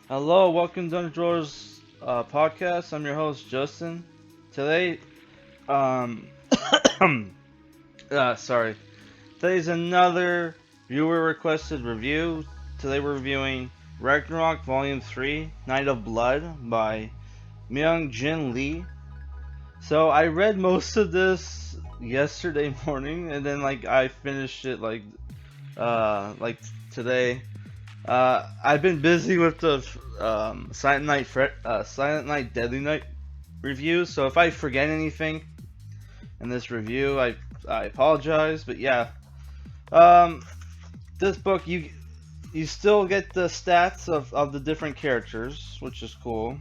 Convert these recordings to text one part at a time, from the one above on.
Hello, welcome to Drawers podcast. I'm your host Justin. Today, um, sorry. Today's another viewer requested review. Today we're reviewing Ragnarok Volume 3, Night of Blood by Myung Jin-lee. So I read most of this yesterday morning, and then I finished it today. I've been busy with the Silent Night, Deadly Night review. So if I forget anything in this review, I apologize. But yeah, um, this book you still get the stats of the different characters, which is cool.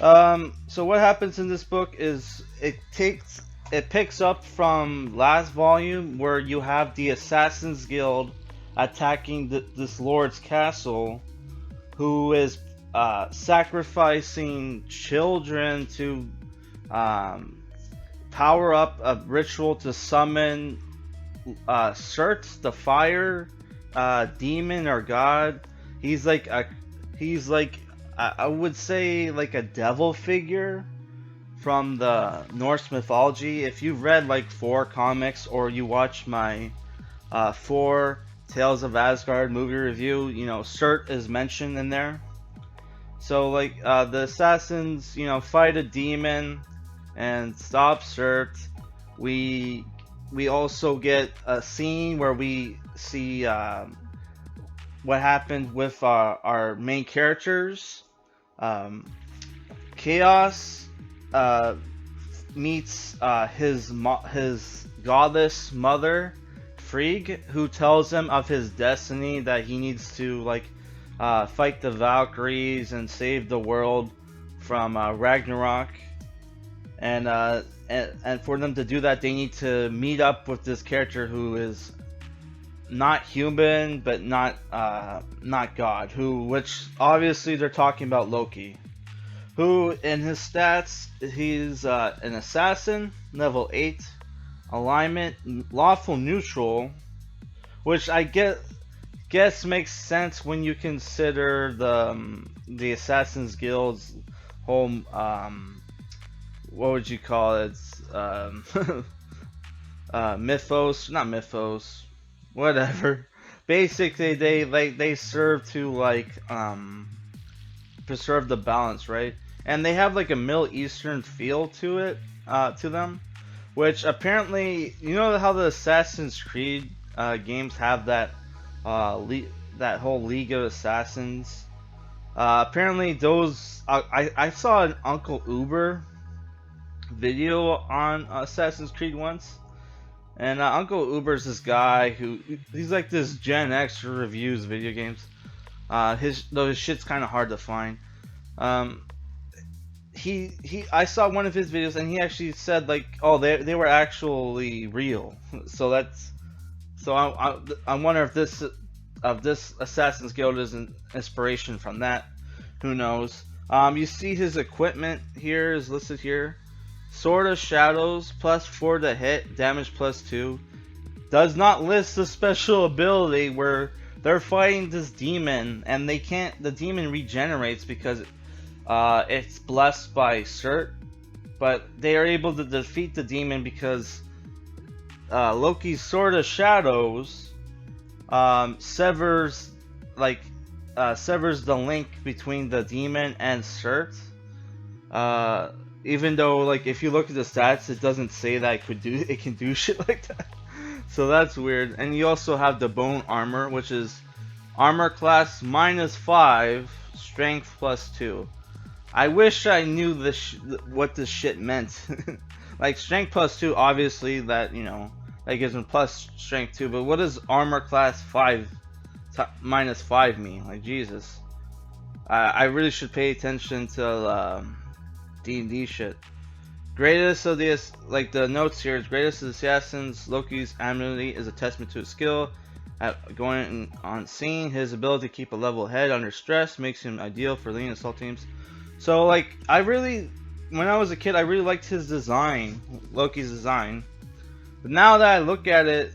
So what happens in this book is it picks up from last volume where you have the Assassin's Guild attacking this lord's castle, who is sacrificing children to um, power up a ritual to summon Surt, the fire demon or god. He's like a he's like I would say like a devil figure from the Norse mythology. If you've read like 4 comics or you watch my 4 Tales of Asgard movie review, Surt is mentioned in there. So the assassins, fight a demon and stop Surt. We also get a scene where we see what happened with our main characters. Um, Chaos uh, meets his goddess mother, Frigg, who tells him of his destiny, that he needs to fight the Valkyries and save the world from Ragnarok. And for them to do that, they need to meet up with this character who is not human, but not God. Which obviously they're talking about Loki, who in his stats he's an assassin, level 8, alignment lawful neutral, which I guess makes sense when you consider the Assassin's Guild's whole what would you call it? Mythos, not mythos, whatever. Basically, they serve to preserve the balance, right? And they have like a Middle Eastern feel to it, to them, which apparently, how the Assassin's Creed games have that whole League of Assassins. Apparently, those I saw an Uncle Uber video on Assassin's Creed once, and Uncle Uber's this guy he's like this Gen X who reviews video games. His shit's kind of hard to find. Um, I saw one of his videos and he actually said oh, they were actually real. So I wonder if this Assassin's Guild is an inspiration from that. Who knows? You see his equipment here is listed here. Sword of Shadows, +4 to hit, damage +2. Does not list the special ability where they're fighting this demon and the demon regenerates because it's blessed by Surt, but they are able to defeat the demon because Loki's Sword of Shadows severs the link between the demon and Surt. Even though if you look at the stats, it doesn't say that it can do shit like that. So that's weird. And you also have the bone armor, which is armor class -5, strength +2. I wish I knew what this shit meant. Strength +2, obviously that that gives him plus strength 2. But what does armor class 5 -5 mean? Jesus, I really should pay attention to D&D shit. Greatest of the notes here is greatest of the assassins. Loki's amenity is a testament to his skill at going on scene. His ability to keep a level head under stress makes him ideal for leading assault teams. So when I was a kid, I really liked his design, Loki's design. But now that I look at it,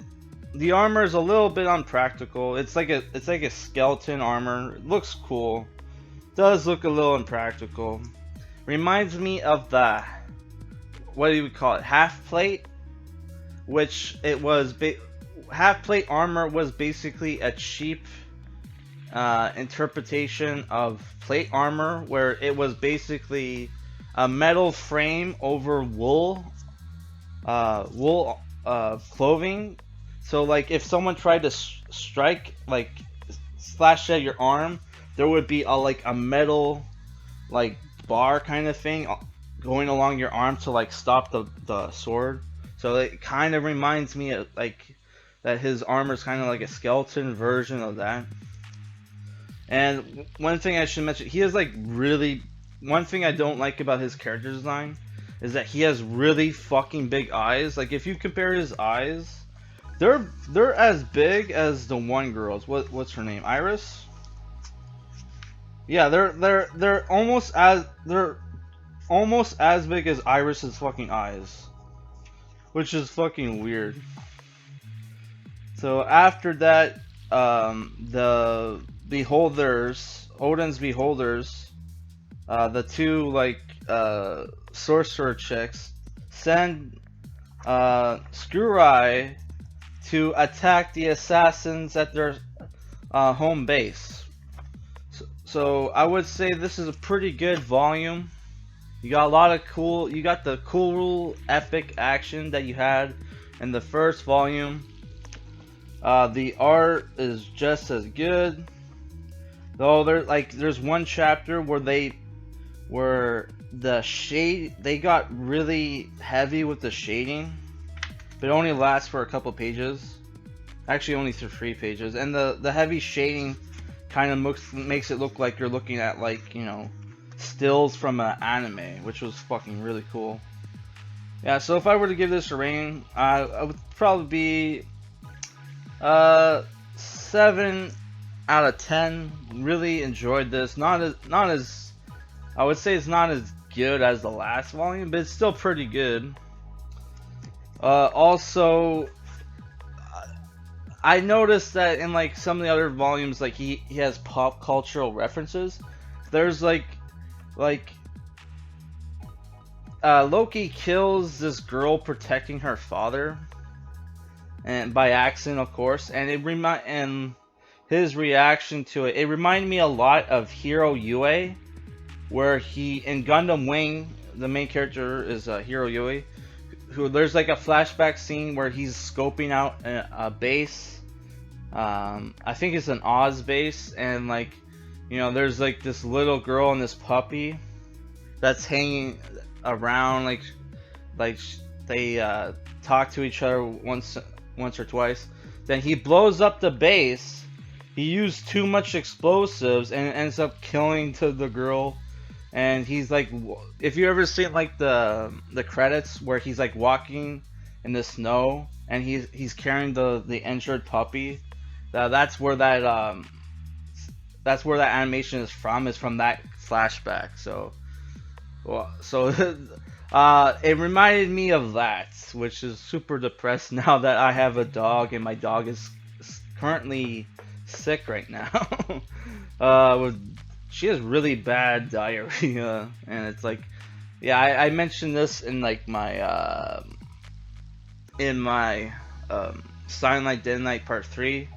the armor is a little bit unpractical. It's like a skeleton armor. It looks cool. Does look a little impractical. Reminds me of the, what do we call it? Half plate, which it was. Half plate armor was basically a cheap interpretation of plate armor, where it was basically a metal frame over wool clothing. So like if someone tried to strike, like slash at your arm, there would be a metal like bar kind of thing going along your arm to like stop the sword. So it kind of reminds me of like that his armor is kind of like a skeleton version of that. And one thing I should mention, he has like really, one thing I don't like about his character design is that he has really fucking big eyes. Like if you compare his eyes, they're as big as the one girl's. What's her name? Iris? Yeah, they're almost as big as Iris's fucking eyes, which is fucking weird. So after that, the beholders, Odin's beholders, the two like sorcerer chicks, send Skurai to attack the assassins at their home base. So I would say this is a pretty good volume. You got a lot of cool, you got the cool epic action that you had in the first volume. The art is just as good, though there's one chapter where they got really heavy with the shading, but it only lasts for a couple pages. Actually only through 3 pages, and the heavy shading kind of makes it look like you're looking at, like, you know, stills from an anime, which was fucking really cool. Yeah, so if I were to give this a rating, I would probably be 7 out of 10. Really enjoyed this. Not as I would say it's not as good as the last volume, but it's still pretty good. Also, I noticed that in like some of the other volumes, like he has pop cultural references. There's like Loki kills this girl protecting her father, and by accident, of course. And and his reaction to it reminded me a lot of Hiro Yue, where he in Gundam Wing, the main character is Hiro Yue, who there's like a flashback scene where he's scoping out a base. I think it's an Oz base, and like, you know, there's like this little girl and this puppy that's hanging around, like they talk to each other once or twice. Then he blows up the base. He used too much explosives and ends up killing the girl. And he's like, if you ever seen like the credits where he's like walking in the snow and he's carrying the injured puppy, that's where that animation is from that flashback. So it reminded me of that, which is super depressed now that I have a dog and my dog is currently sick right now. She has really bad diarrhea, and it's like, yeah, I mentioned this in like my Silent Night Dead Night Part 3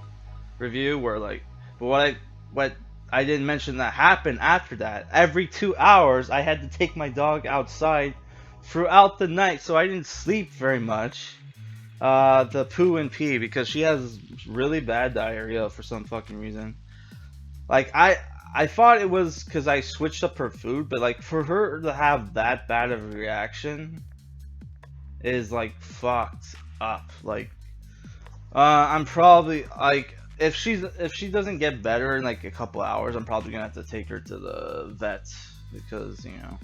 review, where like, but what I didn't mention that happened after that. Every 2 hours, I had to take my dog outside throughout the night, so I didn't sleep very much. The poo and pee, because she has really bad diarrhea for some fucking reason. Like I thought it was because I switched up her food, but like for her to have that bad of a reaction is like fucked up. Like, I'm probably like, if she doesn't get better in like a couple hours, I'm probably gonna have to take her to the vet, because, you know.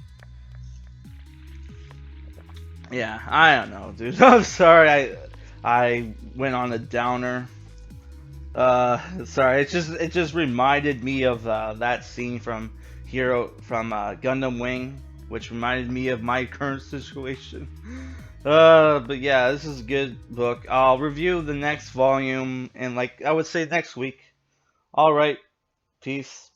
Yeah, I don't know, dude. I'm sorry I went on a downer. Sorry, it just reminded me of that scene from Gundam Wing, which reminded me of my current situation. But yeah, this is a good book. I'll review the next volume and like I would say next week. All right, peace.